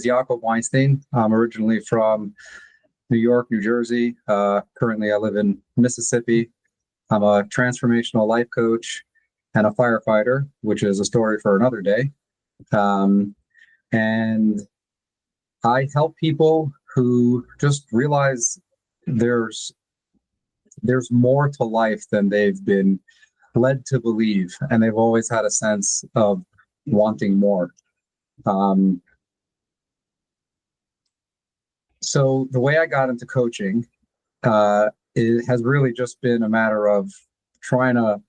Yaakov Weinstein. I'm originally from New York, New Jersey. Currently, I live in Mississippi. I'm a transformational life coach and a firefighter, which is a story for another day. And I help people who just realize there's more to life than they've been led to believe, and they've always had a sense of wanting more. So the way I got into coaching, it has really just been a matter of trying to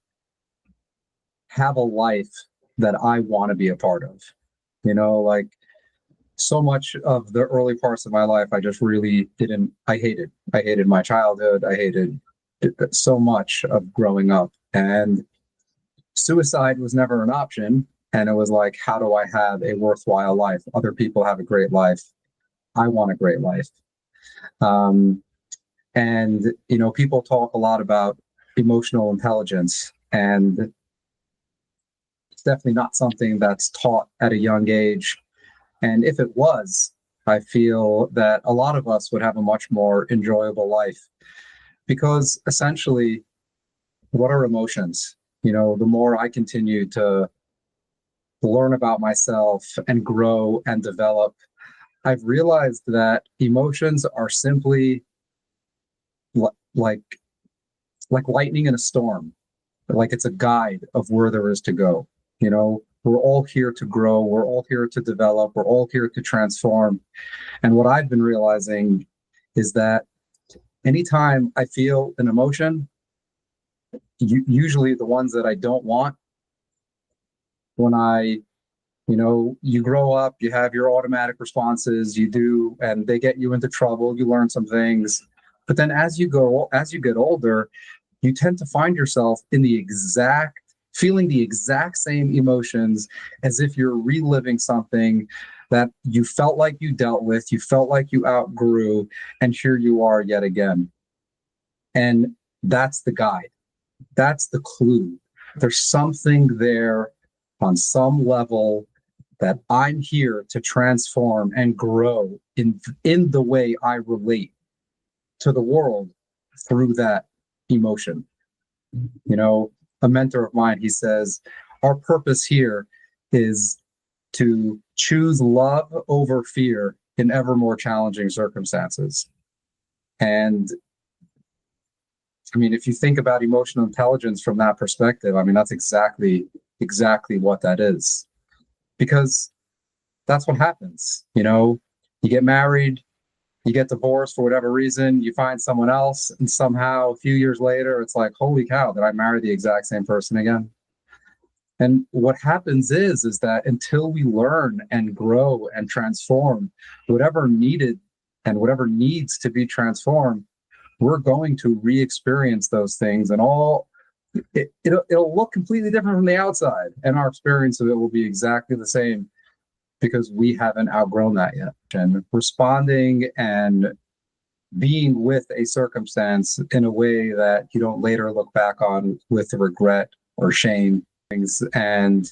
have a life that I want to be a part of. Like so much of the early parts of my life, I just really I hated my childhood. I hated so much of growing up, and suicide was never an option. And it was like, how do I have a worthwhile life? Other people have a great life. I want a great life. And people talk a lot about emotional intelligence, and it's definitely not something that's taught at a young age. And if it was, I feel that a lot of us would have a much more enjoyable life, because essentially, what are emotions? The more I continue to learn about myself and grow and develop, I've realized that emotions are simply like lightning in a storm. Like it's a guide of where there is to go. We're all here to grow. We're all here to develop. We're all here to transform. And what I've been realizing is that anytime I feel an emotion, usually the ones that I don't want, when you grow up, you have your automatic responses, and they get you into trouble. You learn some things, but then as you get older, you tend to find yourself feeling the exact same emotions, as if you're reliving something that you felt like you dealt with, you felt like you outgrew, and here you are yet again. And that's the guide. That's the clue. There's something there on some level that I'm here to transform and grow in the way I relate to the world through that emotion. A mentor of mine, he says, our purpose here is to choose love over fear in ever more challenging circumstances. And if you think about emotional intelligence from that perspective, that's exactly what that is. Because that's what happens. You get married, you get divorced for whatever reason, you find someone else, and somehow a few years later, it's like, holy cow, did I marry the exact same person again? And what happens is that until we learn and grow and transform whatever needed and whatever needs to be transformed, we're going to re-experience those things, and it'll look completely different from the outside, and our experience of it will be exactly the same, because we haven't outgrown that yet. And responding and being with a circumstance in a way that you don't later look back on with regret or shame. And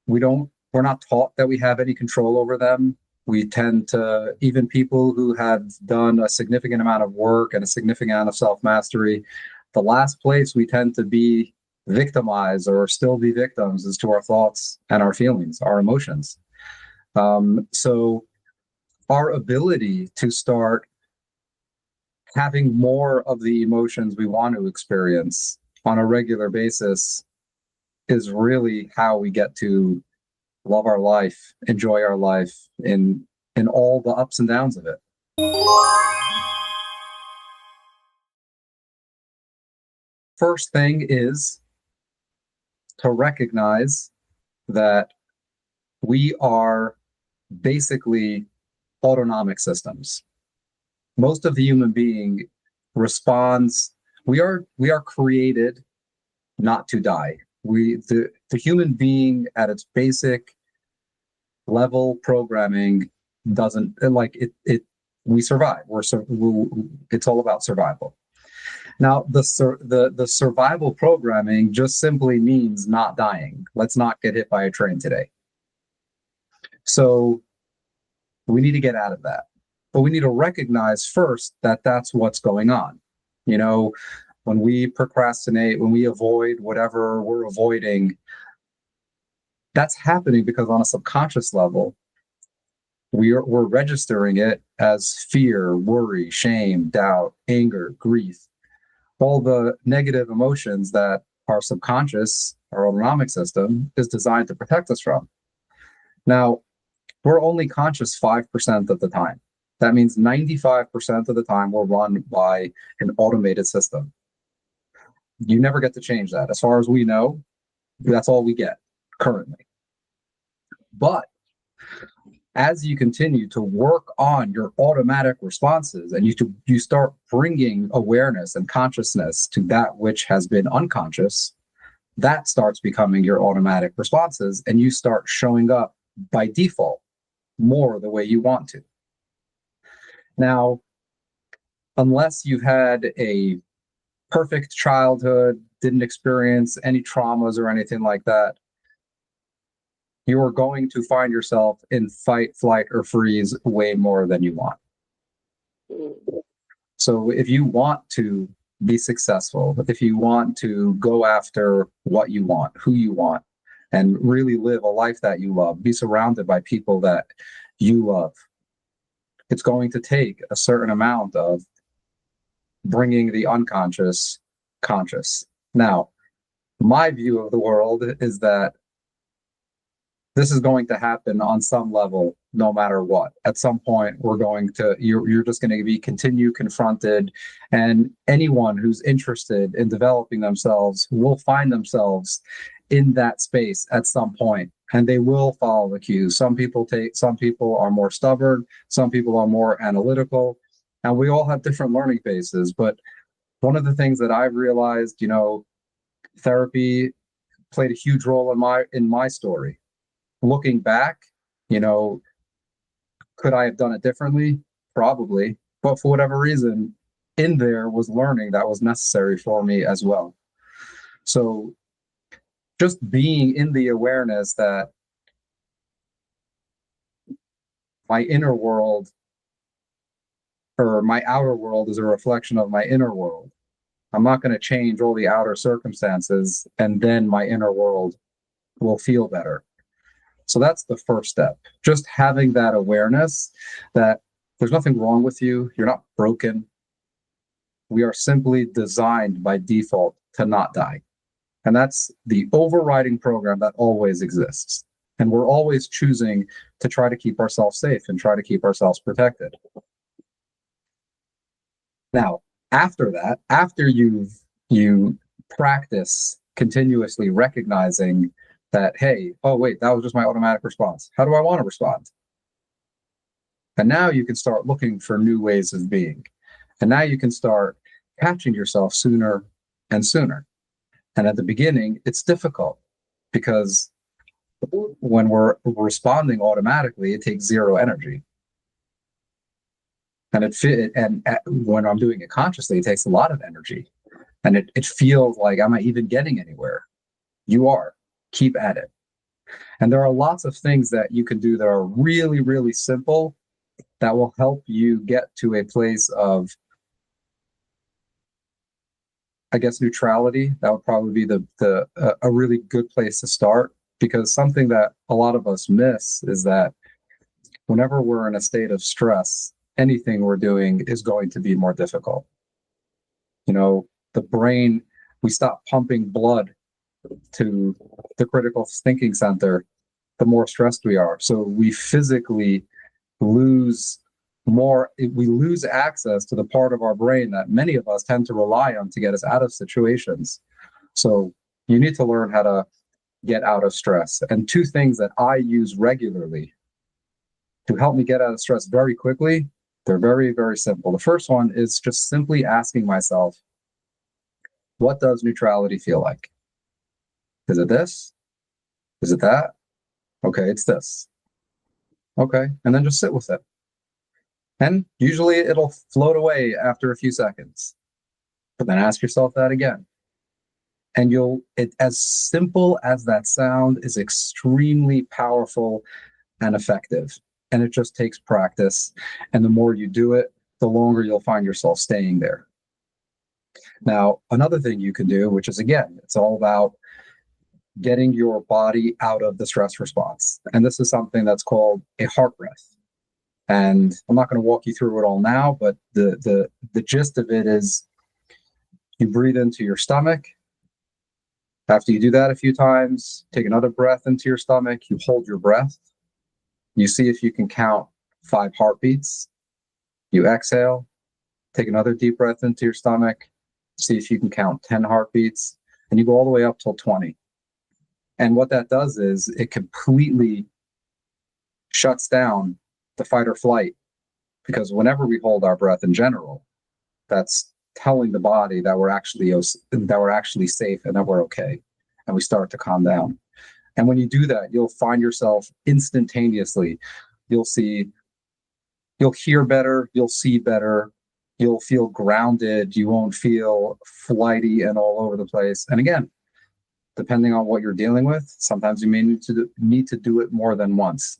we're not taught that we have any control over them. We tend to, even people who have done a significant amount of work and a significant amount of self-mastery, the last place we tend to be victimized or still be victims is to our thoughts and our feelings, our emotions. So our ability to start having more of the emotions we want to experience on a regular basis is really how we get to love our life, enjoy our life in all the ups and downs of it. First thing is to recognize that we are basically autonomic systems. Most of the human being responds. We are created not to die. The human being at its basic level programming doesn't like it. We survive. It's all about survival. Now, the survival programming just simply means not dying. Let's not get hit by a train today. So we need to get out of that. But we need to recognize first that that's what's going on. You know, when we procrastinate, when we avoid whatever we're avoiding, that's happening because on a subconscious level, we're registering it as fear, worry, shame, doubt, anger, grief, all the negative emotions that our subconscious, our autonomic system, is designed to protect us from. Now, we're only conscious 5% of the time. That means 95% of the time we're run by an automated system. You never get to change that. As far as we know, that's all we get currently. But as you continue to work on your automatic responses and you start bringing awareness and consciousness to that which has been unconscious, that starts becoming your automatic responses, and you start showing up by default more the way you want to. Now, unless you've had a perfect childhood, didn't experience any traumas or anything like that, you are going to find yourself in fight, flight, or freeze way more than you want. So if you want to be successful, if you want to go after what you want, who you want, and really live a life that you love, be surrounded by people that you love, it's going to take a certain amount of bringing the unconscious conscious. Now, my view of the world is that this is going to happen on some level, no matter what. At some point, you're just going to be continue confronted, and anyone who's interested in developing themselves will find themselves in that space at some point, and they will follow the cues. Some people are more stubborn, some people are more analytical, and we all have different learning phases. But one of the things that I've realized, therapy played a huge role in my story. Looking back, could I have done it differently? Probably. But for whatever reason, in there was learning that was necessary for me as well. So just being in the awareness that my inner world or my outer world is a reflection of my inner world. I'm not going to change all the outer circumstances, and then my inner world will feel better. So that's the first step. Just having that awareness that there's nothing wrong with you. You're not broken. We are simply designed by default to not die. And that's the overriding program that always exists. And we're always choosing to try to keep ourselves safe and try to keep ourselves protected. Now, after that, after you practice continuously recognizing that, hey, oh, wait, that was just my automatic response. How do I want to respond? And now you can start looking for new ways of being. And now you can start catching yourself sooner and sooner. And at the beginning, it's difficult because when we're responding automatically, it takes zero energy. And when I'm doing it consciously, it takes a lot of energy. And it feels like, am I even getting anywhere? You are. Keep at it. And there are lots of things that you can do that are really, really simple that will help you get to a place of, I guess, neutrality. That would probably be a really good place to start, because something that a lot of us miss is that whenever we're in a state of stress, anything we're doing is going to be more difficult. The brain, we stop pumping blood to the critical thinking center, the more stressed we are. So we physically lose access to the part of our brain that many of us tend to rely on to get us out of situations. So you need to learn how to get out of stress. And two things that I use regularly to help me get out of stress very quickly, they're very, very simple. The first one is just simply asking myself, what does neutrality feel like? Is it this? Is it that? Okay, it's this. Okay, and then just sit with it. And usually it'll float away after a few seconds. But then ask yourself that again. And as simple as that sound, is extremely powerful and effective. And it just takes practice. And the more you do it, the longer you'll find yourself staying there. Now, another thing you can do, which is, again, it's all about getting your body out of the stress response. And this is something that's called a heart breath. And I'm not going to walk you through it all now, but the gist of it is you breathe into your stomach. After you do that a few times, take another breath into your stomach. You hold your breath. You see if you can count 5 heartbeats. You exhale, take another deep breath into your stomach. See if you can count 10 heartbeats, and you go all the way up till 20. And what that does is it completely shuts down the fight or flight, because whenever we hold our breath in general, that's telling the body that we're actually safe and that we're okay, and we start to calm down. And when you do that, you'll find yourself instantaneously, you'll hear better, you'll see better, you'll feel grounded, you won't feel flighty and all over the place. And again, depending on what you're dealing with, sometimes you may need to do it more than once.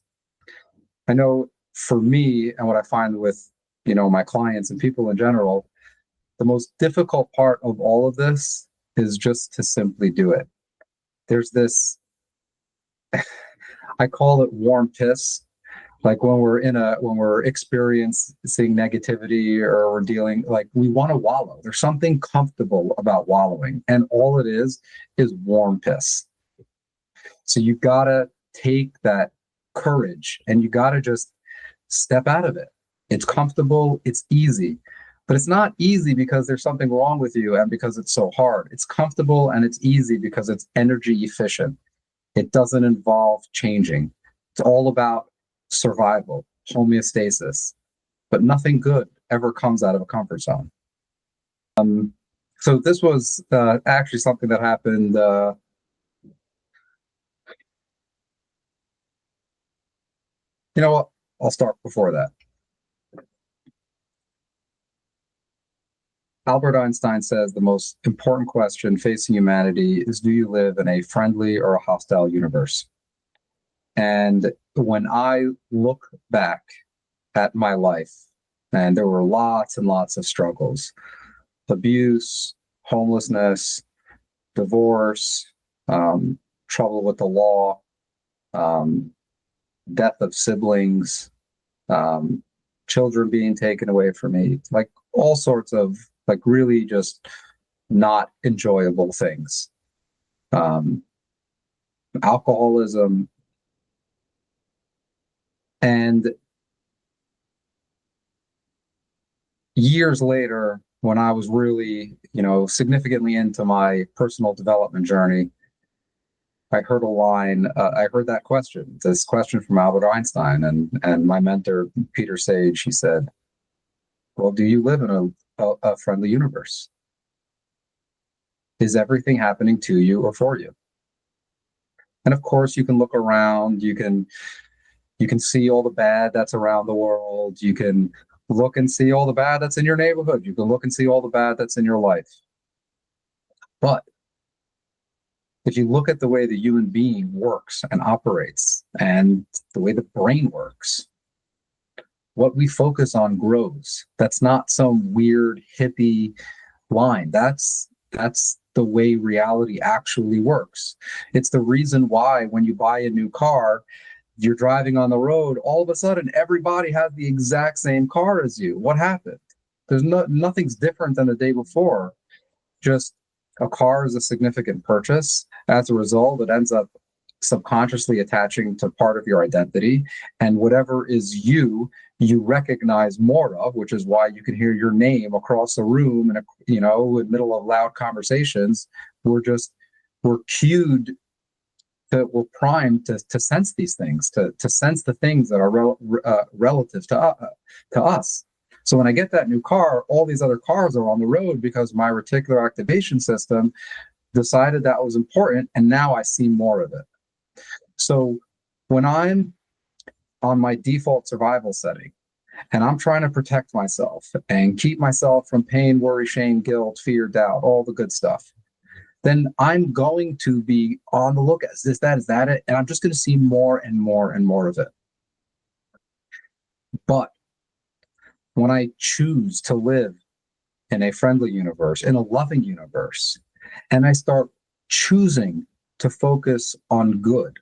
I know for me, and what I find with my clients and people in general, the most difficult part of all of this is just to simply do it. There's this, I call it warm piss. Like when we're experiencing negativity or we're dealing, like, we want to wallow. There's something comfortable about wallowing, and all it is warm piss. So you gotta take that courage and you gotta just step out of it. It's comfortable, it's easy, but it's not easy because there's something wrong with you and because it's so hard. It's comfortable and it's easy because it's energy efficient. It doesn't involve changing. It's all about survival, homeostasis, but nothing good ever comes out of a comfort zone. So this was actually something that happened. You know what? I'll start before that. Albert Einstein says the most important question facing humanity is, do you live in a friendly or a hostile universe? And when I look back at my life, and there were lots and lots of struggles, abuse, homelessness, divorce, trouble with the law, death of siblings, children being taken away from me, like all sorts of like really just not enjoyable things. Alcoholism. And years later, when I was really, significantly into my personal development journey, I heard a line, I heard this question from Albert Einstein, and my mentor, Peter Sage, he said, well, do you live in a friendly universe? Is everything happening to you or for you? And of course, you can look around, you can see all the bad that's around the world. You can look and see all the bad that's in your neighborhood. You can look and see all the bad that's in your life. But if you look at the way the human being works and operates and the way the brain works, what we focus on grows. That's not some weird hippie line. That's the way reality actually works. It's the reason why when you buy a new car, you're driving on the road, all of a sudden everybody has the exact same car as you. What happened? There's nothing's different than the day before. Just a car is a significant purchase. As a result, it ends up subconsciously attaching to part of your identity, and whatever is you recognize more of, which is why you can hear your name across the room and in the middle of loud conversations. We're cued, we're primed to sense these things, to sense the things that are relative to us. So when I get that new car, all these other cars are on the road because my reticular activation system decided that was important, and now I see more of it. So when I'm on my default survival setting and I'm trying to protect myself and keep myself from pain, worry, shame, guilt, fear, doubt, all the good stuff, then I'm going to be on the lookout. Is that it? And I'm just going to see more and more and more of it. But when I choose to live in a friendly universe, in a loving universe, and I start choosing to focus on good,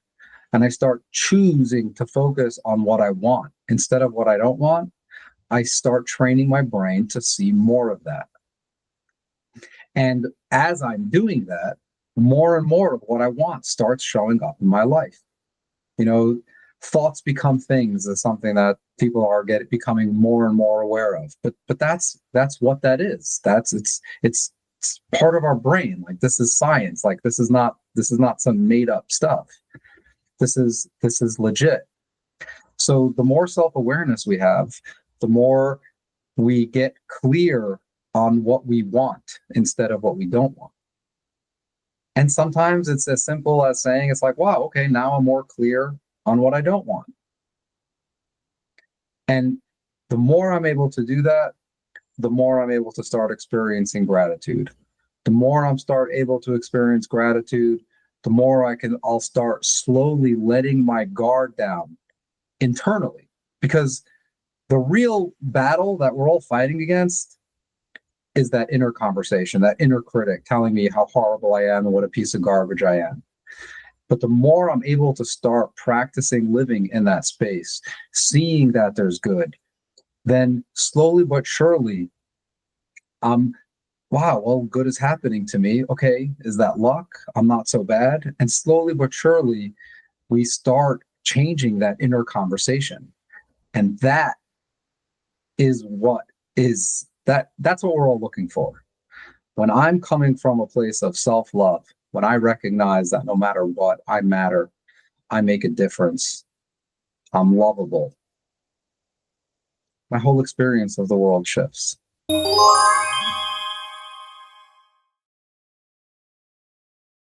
and I start choosing to focus on what I want instead of what I don't want, I start training my brain to see more of that. And as I'm doing that, more and more of what I want starts showing up in my life. You know, thoughts become things is something that people are becoming more and more aware of. But that's what that is. It's part of our brain. Like, this is science. Like, this is not some made up stuff. This is legit. So the more self-awareness we have, the more we get clear on what we want instead of what we don't want. And sometimes it's as simple as saying, it's like, wow, okay, now I'm more clear on what I don't want. And the more I'm able to do that, the more I'm able to start experiencing gratitude. The more I'm start able to experience gratitude, the more I'll start slowly letting my guard down internally. Because the real battle that we're all fighting against is that inner conversation, that inner critic telling me how horrible I am and what a piece of garbage I am. But the more I'm able to start practicing living in that space, seeing that there's good, then slowly but surely, wow, well, good is happening to me. Okay, is that luck? I'm not so bad. And slowly but surely, we start changing that inner conversation. And that is what is that's what we're all looking for. When I'm coming from a place of self-love, when I recognize that no matter what, I matter, I make a difference, I'm lovable, my whole experience of the world shifts.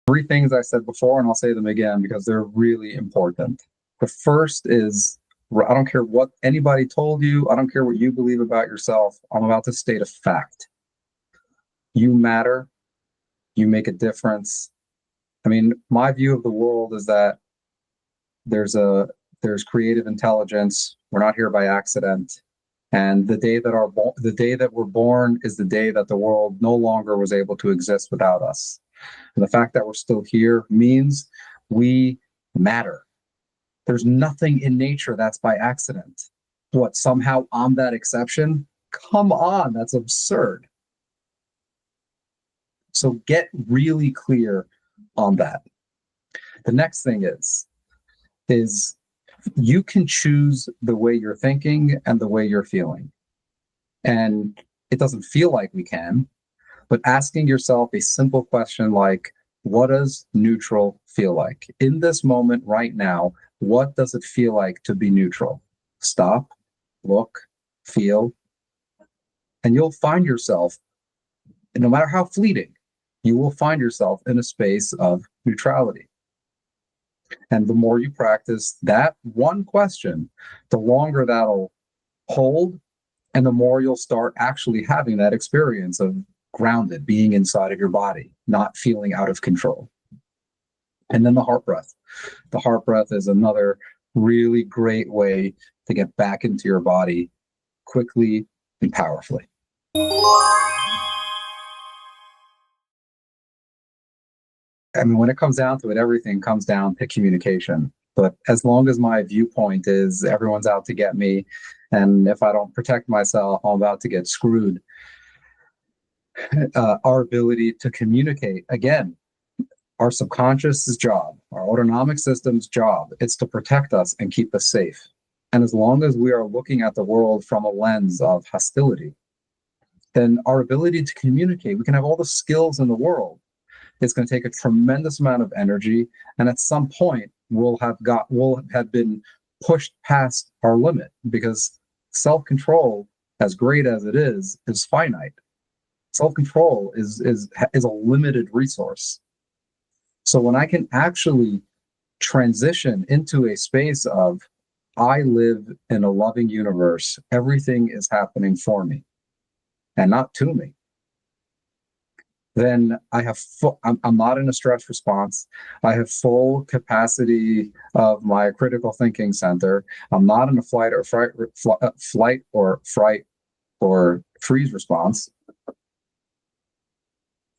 Three things I said before, and I'll say them again because they're really important. The first is, I don't care what anybody told you, I don't care what you believe about yourself, I'm about to state a fact. You matter, you make a difference. I mean, my view of the world is that there's creative intelligence. We're not here by accident. And the day that we're born is the day that the world no longer was able to exist without us. And the fact that we're still here means we matter. There's nothing in nature that's by accident. What, somehow I'm that exception? Come on, that's absurd. So get really clear on that. The next thing is you can choose the way you're thinking and the way you're feeling. And it doesn't feel like we can, but asking yourself a simple question like, what does neutral feel like? In this moment right now, what does it feel like to be neutral? Stop, look, feel, and you'll find yourself, no matter how fleeting, you will find yourself in a space of neutrality. And the more you practice that one question, the longer that'll hold, and the more you'll start actually having that experience of grounded, being inside of your body, not feeling out of control. And then the heart breath. The heart breath is another really great way to get back into your body quickly and powerfully. I mean, when it comes down to it, everything comes down to communication. But as long as my viewpoint is everyone's out to get me, and if I don't protect myself, I'm about to get screwed, our ability to communicate, again, our subconscious's job, our autonomic system's job, it's to protect us and keep us safe. And as long as we are looking at the world from a lens of hostility, then our ability to communicate, we can have all the skills in the world. It's going to take a tremendous amount of energy, and at some point we'll have been pushed past our limit, because self-control, as great as it is finite. Self-control is a limited resource. So when I can actually transition into a space of, I live in a loving universe, everything is happening for me and not to me, then I'm not in a stress response. I have full capacity of my critical thinking center. I'm not in a flight or fright or freeze response.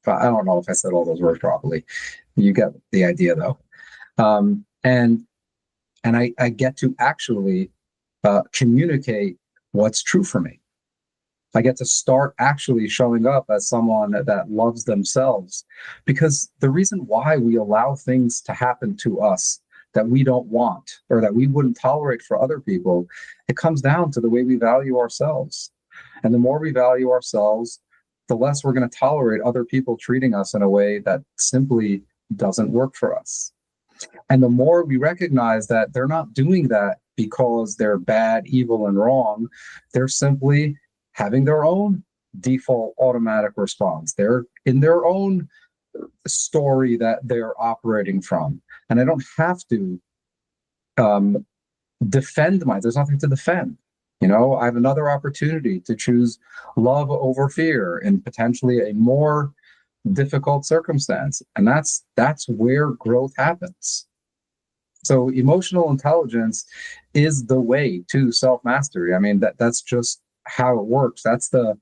I don't know if I said all those words properly. You get the idea, though. And I get to actually communicate what's true for me. I get to start actually showing up as someone that loves themselves, because the reason why we allow things to happen to us that we don't want or that we wouldn't tolerate for other people, it comes down to the way we value ourselves. And the more we value ourselves, the less we're going to tolerate other people treating us in a way that simply doesn't work for us. And the more we recognize that they're not doing that because they're bad, evil, and wrong, they're simply having their own default automatic response. They're in their own story that they're operating from. And I don't have to defend there's nothing to defend. I have another opportunity to choose love over fear in potentially a more difficult circumstance. And that's where growth happens. So emotional intelligence is the way to self-mastery. I mean, that's just how it works. That's the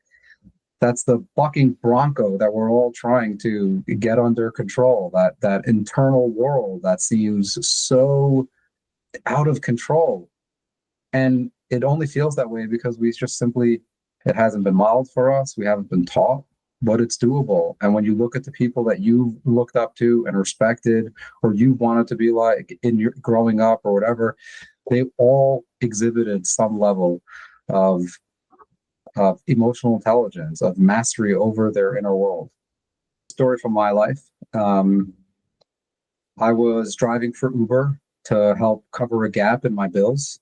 bucking bronco that we're all trying to get under control, that internal world that seems so out of control. And it only feels that way because it hasn't been modeled for us. We haven't been taught, but it's doable. And when you look at the people that you've looked up to and respected, or you wanted to be like in your growing up or whatever, they all exhibited some level of emotional intelligence, of mastery over their inner world. Story from my life. I was driving for Uber to help cover a gap in my bills.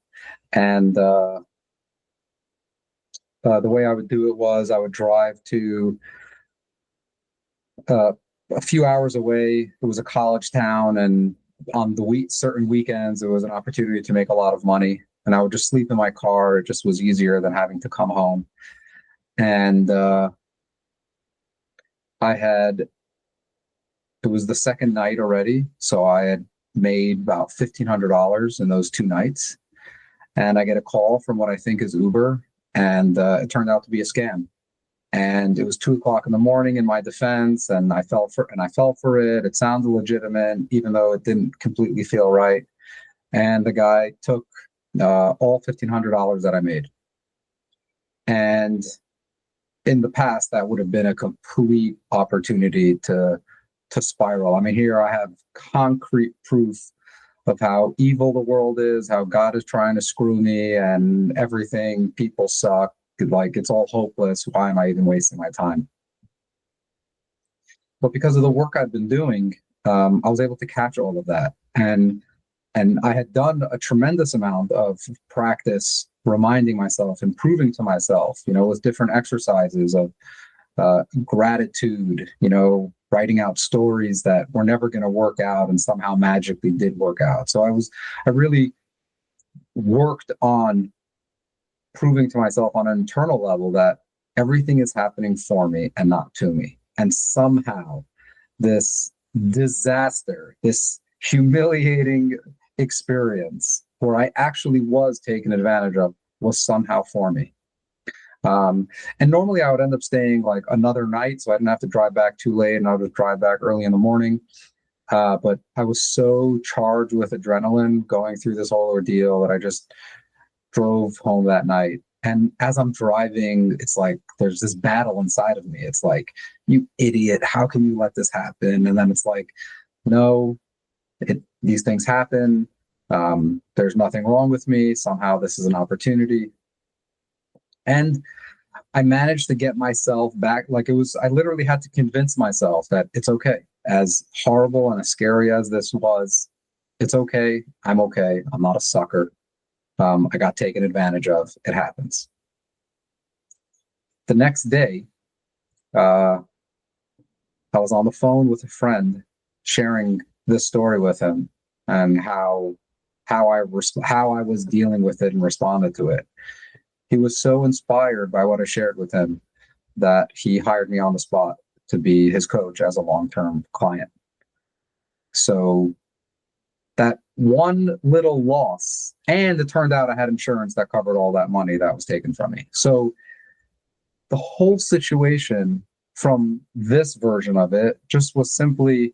And the way I would do it was I would drive to a few hours away. It was a college town, and on certain weekends, it was an opportunity to make a lot of money. And I would just sleep in my car. It just was easier than having to come home. And it was the second night already. So I had made about $1,500 in those 2 nights. And I get a call from what I think is Uber. And it turned out to be a scam. And it was 2:00 in the morning in my defense. And I fell for it. It sounded legitimate, even though it didn't completely feel right. And the guy took all $1,500 that I made. And in the past, that would have been a complete opportunity to spiral. I mean, here I have concrete proof of how evil the world is, how God is trying to screw me and everything. People suck. Like, it's all hopeless. Why am I even wasting my time? But because of the work I've been doing, I was able to catch all of that. And I had done a tremendous amount of practice reminding myself and proving to myself, with different exercises of gratitude, writing out stories that were never going to work out and somehow magically did work out. So I really worked on proving to myself on an internal level that everything is happening for me and not to me. And somehow this disaster, this humiliating experience where I actually was taken advantage of, was somehow for me. And normally I would end up staying like another night, so I didn't have to drive back too late, and I would just drive back early in the morning. But I was so charged with adrenaline going through this whole ordeal that I just drove home that night. And as I'm driving, it's like there's this battle inside of me. It's like, you idiot, how can you let this happen? And then it's like, no, these things happen. There's nothing wrong with me. Somehow this is an opportunity. And I managed to get myself back. I literally had to convince myself that it's okay. As horrible and as scary as this was, it's okay. I'm okay. I'm not a sucker. I got taken advantage of. It happens. The next day, I was on the phone with a friend sharing this story with him and how I was dealing with it and responded to it. He was so inspired by what I shared with him that he hired me on the spot. to be his coach as a long-term client. So that one little loss, and it turned out I had insurance that covered all that money that was taken from me. So the whole situation from this version of it just was simply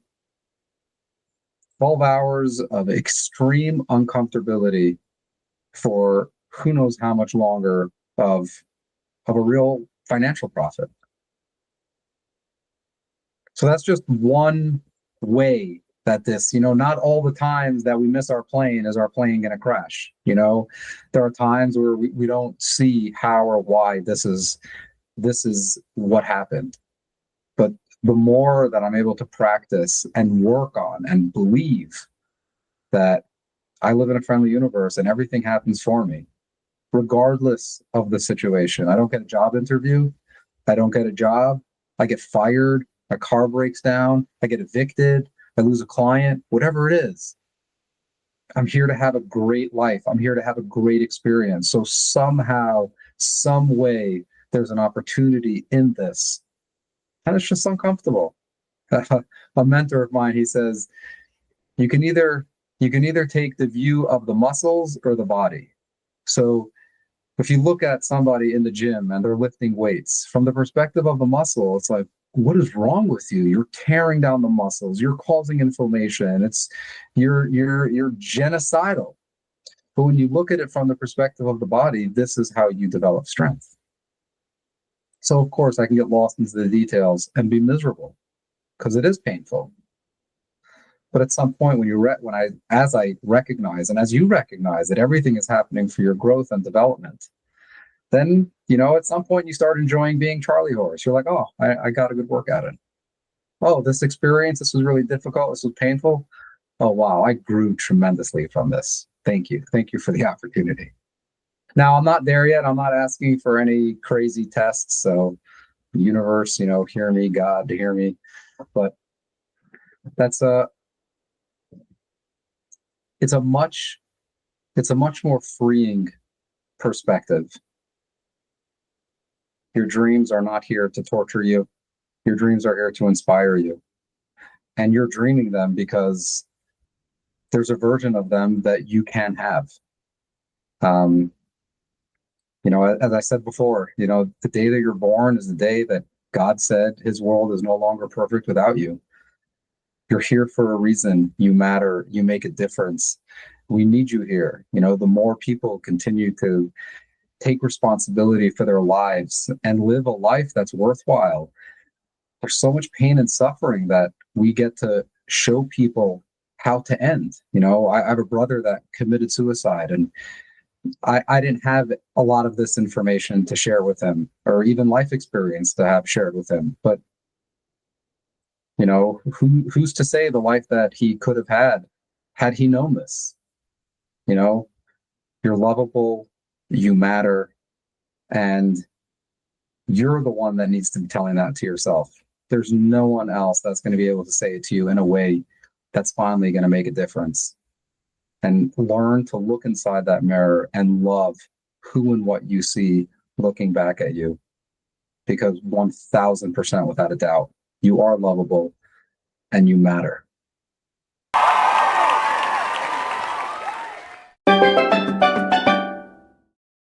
12 hours of extreme uncomfortability for who knows how much longer of a real financial profit. So that's just one way that this, not all the times that we miss our plane is our plane going to crash. There are times where we don't see how or why this is what happened. But the more that I'm able to practice and work on and believe that I live in a friendly universe and everything happens for me, regardless of the situation. I don't get a job interview. I don't get a job. I get fired. My car breaks down. I get evicted. I lose a client, whatever it is. I'm here to have a great life. I'm here to have a great experience. So somehow, some way, there's an opportunity in this. And it's just uncomfortable. A mentor of mine, he says, you can either take the view of the muscles or the body. So if you look at somebody in the gym and they're lifting weights, from the perspective of the muscle, it's like, what is wrong with you? You're tearing down the muscles. You're causing inflammation. You're genocidal. But when you look at it from the perspective of the body, this is how you develop strength. So of course I can get lost into the details and be miserable because it is painful. But at some point as I recognize, and as you recognize that everything is happening for your growth and development, then, at some point you start enjoying being Charlie horse. You're like, oh, I got a good work at it. Oh, this experience, this was really difficult. This was painful. Oh, wow, I grew tremendously from this. Thank you. Thank you for the opportunity. Now, I'm not there yet. I'm not asking for any crazy tests. So universe, hear me, God, to hear me. But it's a much more freeing perspective. Your dreams are not here to torture you. Your dreams are here to inspire you. And you're dreaming them because there's a version of them that you can have. As I said before, the day that you're born is the day that God said his world is no longer perfect without you. You're here for a reason. You matter. You make a difference. We need you here. The more people continue to take responsibility for their lives and live a life that's worthwhile, there's so much pain and suffering that we get to show people how to end. I have a brother that committed suicide, and I didn't have a lot of this information to share with him, or even life experience to have shared with him. But who's to say the life that he could have had he known this? You're lovable, you matter, and you're the one that needs to be telling that to yourself. There's no one else that's going to be able to say it to you in a way that's finally going to make a difference. And learn to look inside that mirror and love who and what you see looking back at you. Because 1000%, without a doubt, you are lovable and you matter.